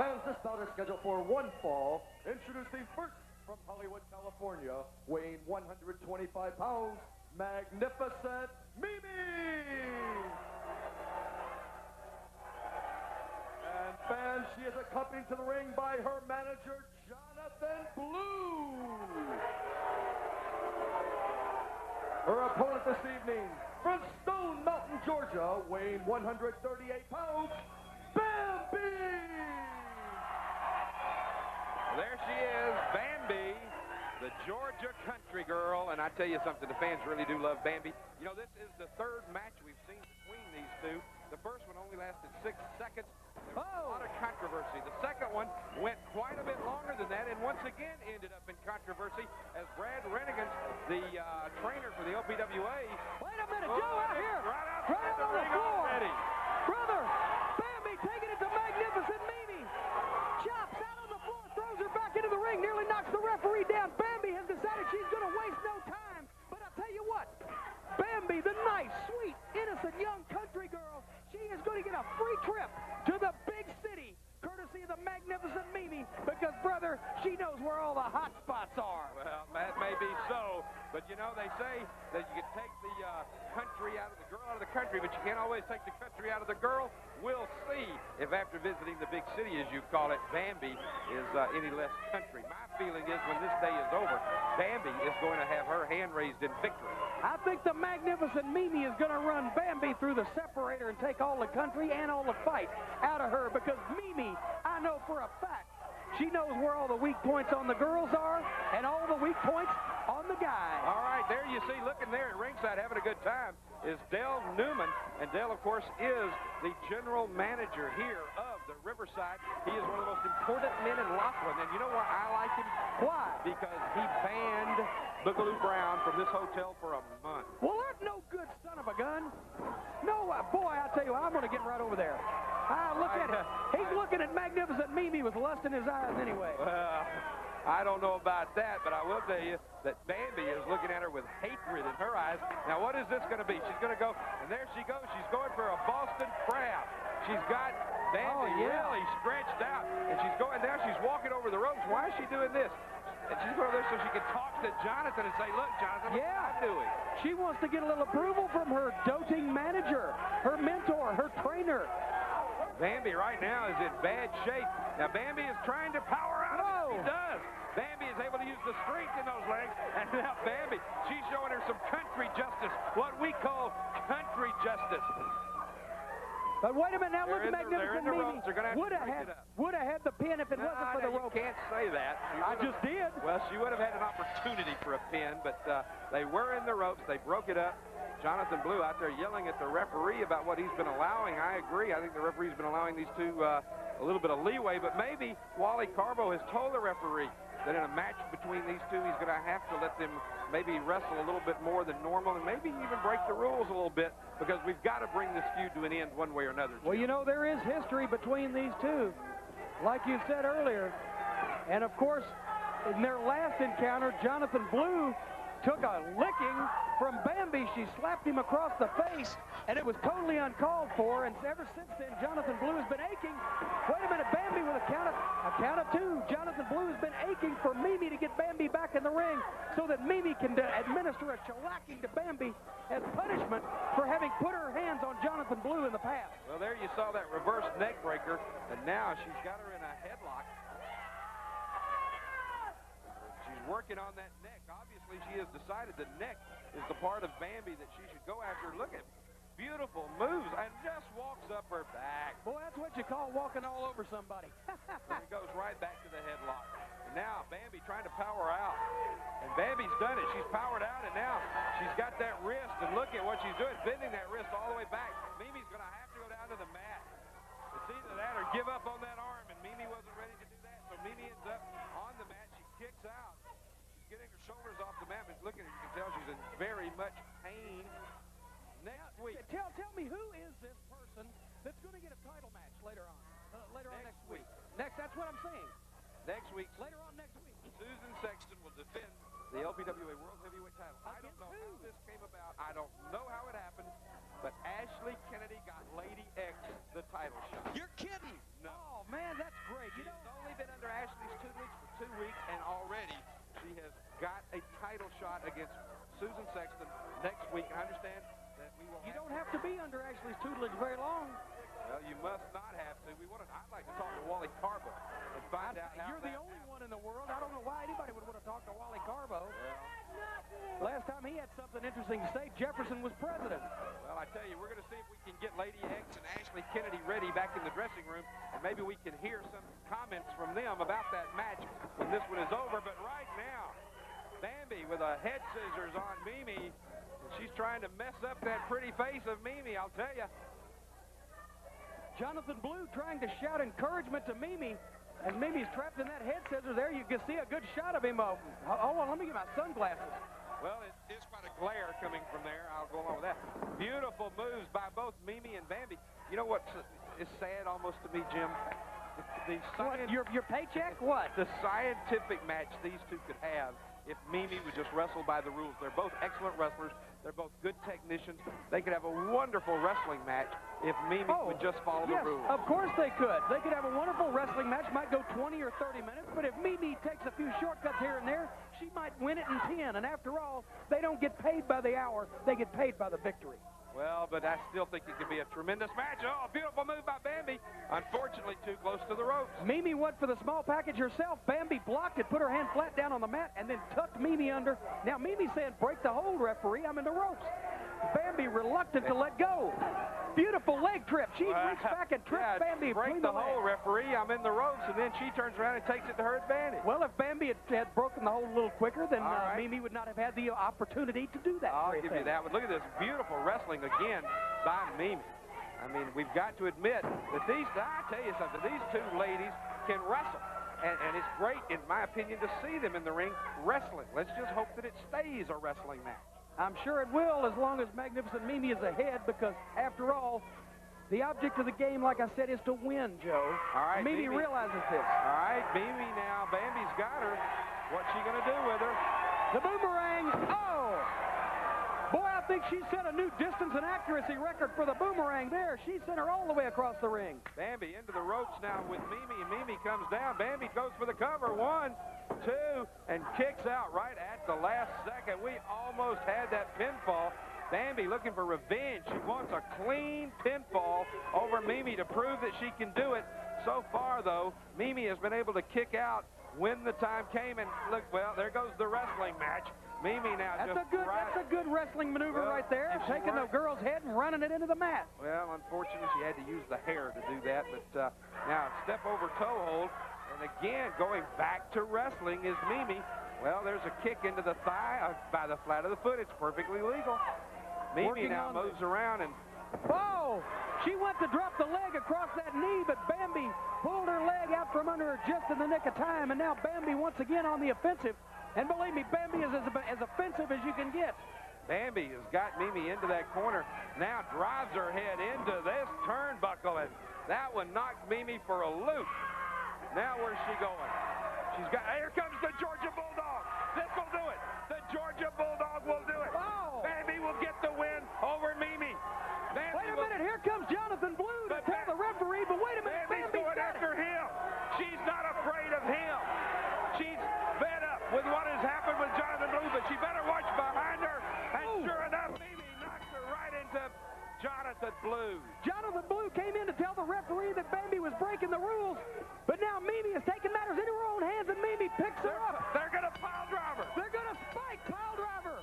Fans, this bout is scheduled for one fall. Introducing first from Hollywood, California, weighing 125 pounds, Magnificent Mimi! And fans, she is accompanied to the ring by her manager, Jonathan Blue. Her opponent this evening, from Stone Mountain, Georgia, weighing 138 pounds, Bambi! There she is, Bambi, the Georgia country girl. And I tell you something, the fans really do love Bambi. You know, this is the third match we've seen between these two. The first one only lasted 6 seconds. There was a lot of controversy. The second one went quite a bit longer than that, and once again ended up in controversy as Brad Rennigan, the trainer for the LPWA. Wait a minute, Joe, out here. Right out on the floor. Already. Brother, Bambi taking it to Magnificent Mimi. Chops out on the floor, throws her back into the ring, nearly knocks the referee down. Bambi has decided she's going to waste no time. But I'll tell you what, Bambi, the nice, sweet, innocent young country girl, she is going to get a free trip to the big city, courtesy of the Magnificent Mimi, because, brother, she knows where all the hot spots are. Well, that may be so, but, you know, they say that you can take the country out of the girl out of the country, but you can't always take the country out of the girl. We'll see if after visiting the big city, as you call it, Bambi is any less country. My feeling is when this day is over, Bambi is going to have her hand raised in victory. I think the Magnificent Mimi is going to run Bambi through the separator and take all the country and all the fight out of her, because Mimi, I know for a fact, she knows where all the weak points on the girls are and all the weak points on the guys. All right, there you see, looking there at ringside, having a good time, is Dale Newman. And Dale, of course, is the general manager here of the Riverside. He is one of the most important men in Laughlin. And you know why I like him? Why? Because he banned Boogaloo Brown from this hotel for a month. Well, that's no good son of a gun. No, boy, I tell you what, I'm going to get right over there. Look at it. He's looking at Magnificent Mimi with lust in his eyes anyway. Well, I don't know about that, but I will tell you that Bambi is looking at her with hatred in her eyes. Now, what is this going to be? She's going to go, and there she goes. She's going for a Boston Crab. She's got Bambi really stretched out, and she's going down. She's walking over the ropes. Why is she doing this? And she's going over there so she can talk to Jonathan and say, look, Jonathan, what am I doing? She wants to get a little approval from her doting manager, her mentor, her trainer. Bambi right now is in bad shape. Now, Bambi is trying to power out of it. She does. Bambi is able to use the strength in those legs. And now Bambi, she's showing her some country justice, what we call country justice. But wait a minute, now look at Magnificent Mimi. Would have had the pin if it wasn't for the rope. You can't say that. I just did. Well, she would have had an opportunity for a pin, but they were in the ropes. They broke it up. Jonathan Blue out there yelling at the referee about what he's been allowing. I agree. I think the referee's been allowing these two a little bit of leeway, but maybe Wally Carbo has told the referee that in a match between these two, he's going to have to let them maybe wrestle a little bit more than normal and maybe even break the rules a little bit, because we've got to bring this feud to an end one way or another. Well, you know, there is history between these two, like you said earlier. And, of course, in their last encounter, Jonathan Blue took a licking from Bambi. She slapped him across the face, and it was totally uncalled for. And ever since then, Jonathan Blue has been aching. Wait a minute, Bambi with a count of two. Jonathan Blue has been aching for Mimi to get Bambi back in the ring so that Mimi can administer a shellacking to Bambi as punishment for having put her hands on Jonathan Blue in the past. Well, there you saw that reverse neck breaker, and now she's got her in a headlock. She's working on that neck. Obviously, she has decided the neck is the part of Bambi that she should go after. Look at beautiful moves, and just walks up her back. Boy, that's what you call walking all over somebody. And it goes right back to the headlock. And now Bambi trying to power out. And Bambi's done it. She's powered out, and now she's got that wrist. And look at what she's doing, bending that wrist all the way back. Mimi's going to have to go down to the mat. It's either that or give up on that arm, and Mimi wasn't ready to do that. So Mimi ends up on the mat. She kicks out. She's getting her shoulders off the mat, but look at her. You can tell she's in very much pain. Next week. Tell me, who is this person that's going to get a title match later on? Next week. That's what I'm saying. Next week. Later on next week. Susan Sexton will defend the LPWA World Heavyweight title. I don't know how this came about. I don't know how it happened, but Ashley Kennedy got Lady X the title shot. You're kidding. No. Oh, man, that's great. got a title shot against Susan Sexton next week. I understand that we will. You don't have to be under Ashley's tutelage very long. Well, you must not have to. I'd like to talk to Wally Carbo and find out how. You're the only one in the world. I don't know why anybody would want to talk to Wally Carbo. Last time he had something interesting to say, Jefferson was president. Well, I tell you, we're going to see if we can get Lady X and Ashley Kennedy ready back in the dressing room, and maybe we can hear some comments from them about that match when this one is over. But right now, Bambi with a head scissors on Mimi, and she's trying to mess up that pretty face of Mimi, I'll tell you. Jonathan Blue trying to shout encouragement to Mimi, and Mimi's trapped in that head scissors there. You can see a good shot of him. Hold on, let me get my sunglasses. Well, it is quite a glare coming from there. I'll go along with that. Beautiful moves by both Mimi and Bambi. You know what is sad almost to me, Jim? What, your paycheck? What? The scientific match these two could have if Mimi would just wrestle by the rules. They're both excellent wrestlers. They're both good technicians. They could have a wonderful wrestling match if Mimi would just follow the rules. Of course they could. They could have a wonderful wrestling match. Might go 20 or 30 minutes, but if Mimi takes a few shortcuts here and there, she might win it in 10. And after all, they don't get paid by the hour. They get paid by the victory. Well, but I still think it could be a tremendous match. Oh, a beautiful move by Bambi. Unfortunately, too close to the ropes. Mimi went for the small package herself. Bambi blocked it, put her hand flat down on the mat, and then tucked Mimi under. Now, Mimi said, break the hold, referee. I'm in the ropes. Bambi reluctant to let go. Beautiful leg trip. She reached back and tripped Bambi. Break the hold, referee. I'm in the ropes, and then she turns around and takes it to her advantage. Well, if Bambi had broken the hold a little quicker, then Mimi would not have had the opportunity to do that. I'll give you that one. Look at this beautiful wrestling again by Mimi. I mean, we've got to admit that I tell you something, these two ladies can wrestle. And it's great, in my opinion, to see them in the ring wrestling. Let's just hope that it stays a wrestling match. I'm sure it will, as long as Magnificent Mimi is ahead, because after all, the object of the game, like I said, is to win, Joe. All right, Mimi realizes this. All right, Mimi now. Bambi's got her. What's she going to do with her? The boomerang. Oh! Boy, I think she set a new distance and accuracy record for the boomerang there. She sent her all the way across the ring. Bambi into the ropes now with Mimi, and Mimi comes down. Bambi goes for the cover. 1, 2, and kicks out right at the last second. We almost had that pinfall. Bambi looking for revenge. She wants a clean pinfall over Mimi to prove that she can do it. So far, though, Mimi has been able to kick out when the time came. And look, well, there goes the wrestling match. Mimi now that's a good wrestling maneuver right there, taking the girl's head and running it into the mat. Well, unfortunately, she had to use the hair to do that. But now step over toe hold. And again, going back to wrestling is Mimi. Well, there's a kick into the thigh by the flat of the foot. It's perfectly legal. Mimi now moves around and... Oh! She went to drop the leg across that knee, but Bambi pulled her leg out from under her just in the nick of time. And now Bambi once again on the offensive. And believe me, Bambi is as offensive as you can get. Bambi has got Mimi into that corner. Now drives her head into this turnbuckle, and that one knocked Mimi for a loop. Now where's she going? Here comes the Georgia Bulldog. This will do it. The Georgia Bulldog will do it. Oh. Bambi will get the win over Mimi. Wait a minute, here comes Jonathan Blue to tell the referee, but wait a minute, Bambi's going after him. She's not afraid of him. She's fed up with what has happened with Jonathan Blue, but she better watch behind her. And sure enough, Mimi knocks her right into Jonathan Blue. Jonathan Blue came in to tell the referee that Bambi was breaking the rules, but now Mimi is taking matters into her own hands, and Mimi picks her up. They're going to pile driver. They're going to spike pile driver.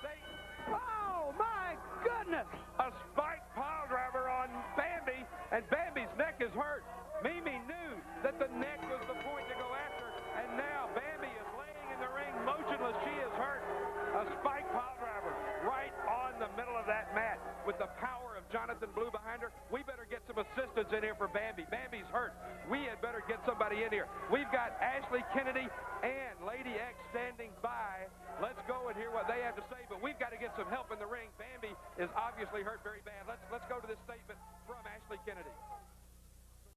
Oh, my goodness. A spike pile driver on Bambi, and Bambi's neck is hurt. Mimi knew that the neck was the point to go after, and now Bambi is laying in the ring motionless. She is hurt. A spike pile driver right on the middle of that mat with the power of Jonathan Blue behind her. We better get some assistance in here for Bambi. Bambi's hurt. We had better get somebody in here. We've got Ashley Kennedy and Lady X standing by. Let's go and hear what they have to say, but we've got to get some help in the ring. Bambi is obviously hurt very bad. Let's go to this statement from Ashley Kennedy.